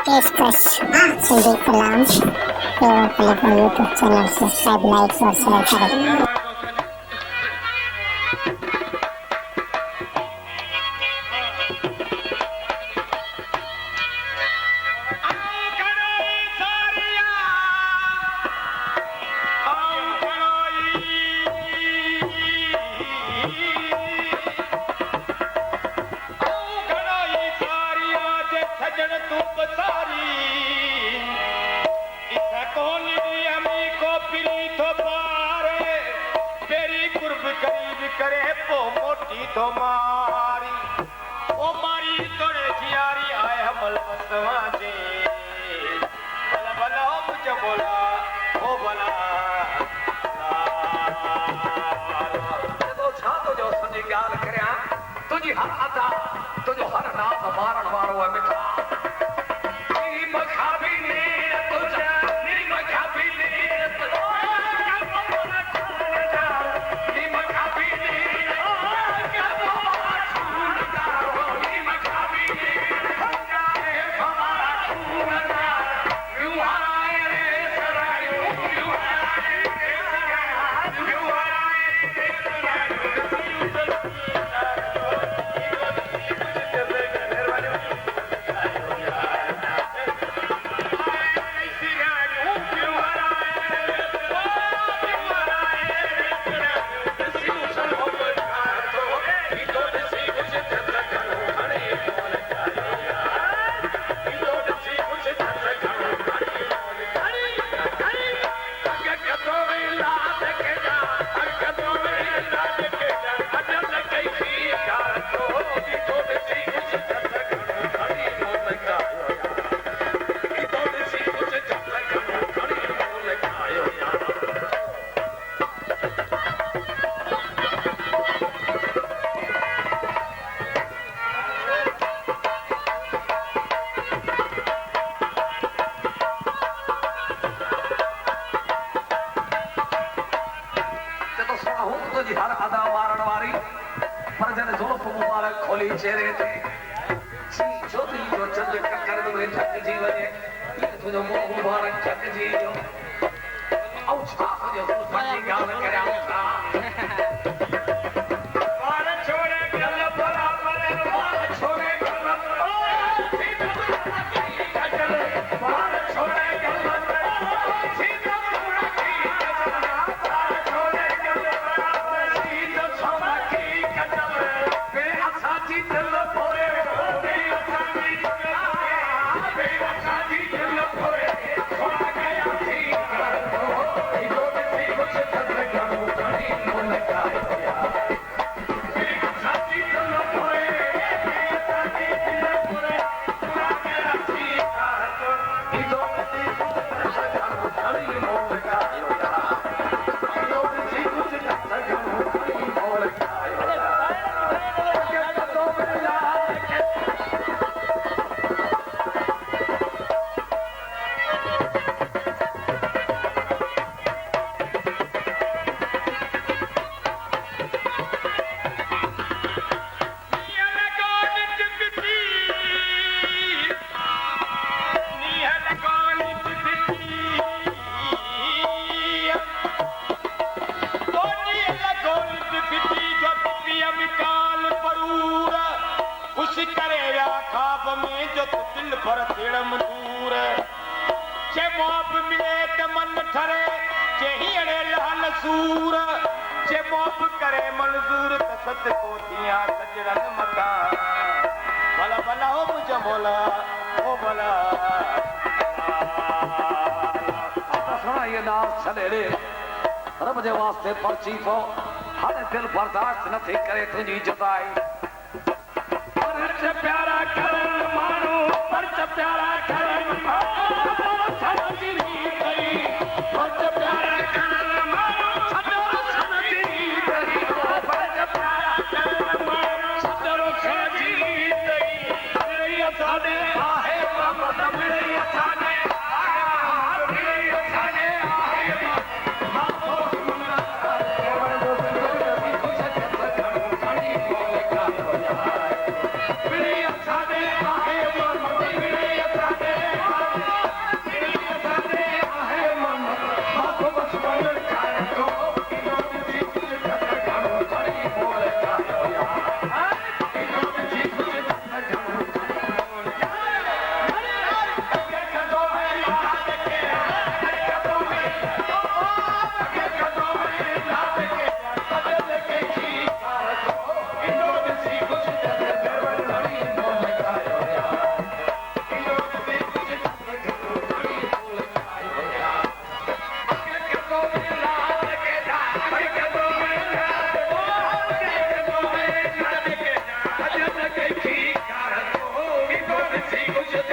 पेशकश संदीप कलाम एवं clip YouTube channel subscribe like और शेयर करें। करे पो मोटी तो मारी ओ मारी तोड़े जियारी आए हमल बसवा जे बला बला ओ मुझे बोला ओ बला तो छा तो जो संजी गाल करया तुझी हर अदा तुझो हर नाम मारण वारो है मिठा नी मखा भी ने तुझा नी मखा भी ने हर अदा मारण वारी पर जन जुल्फ मुबारक खोली चेहरे ते ज्योति जो चंद ककर में ठक जी वने तुझो मुंह मुबारक ठक जी जो औ छा जो पंजी गाल करया था वार छोड़े गल बराबर वार छोड़े गल वार छोड़े गल दिल पर तिड़म दूर चे मोब मिले त मन ठरे चे हीड़े लाल सूर चे मोब करे मंजूर त सत को दिया सजरन मका भला भला हो मुझे बोला ओ भला सुना ये नाम छड़े रब जे वास्ते पर्ची थो हर दिल बर्दाश्त न थी करे तुझी जुदाई पर प्यारा करन मानो पर प्यारा करन मानो छड़ी गई पर प्यारा करन मानो छड़ी गई पर प्यारा करन मानो छड़ी गई मेरी असाने आहे मत मेरी असाने मेरी असाने आहे Hey! कुछ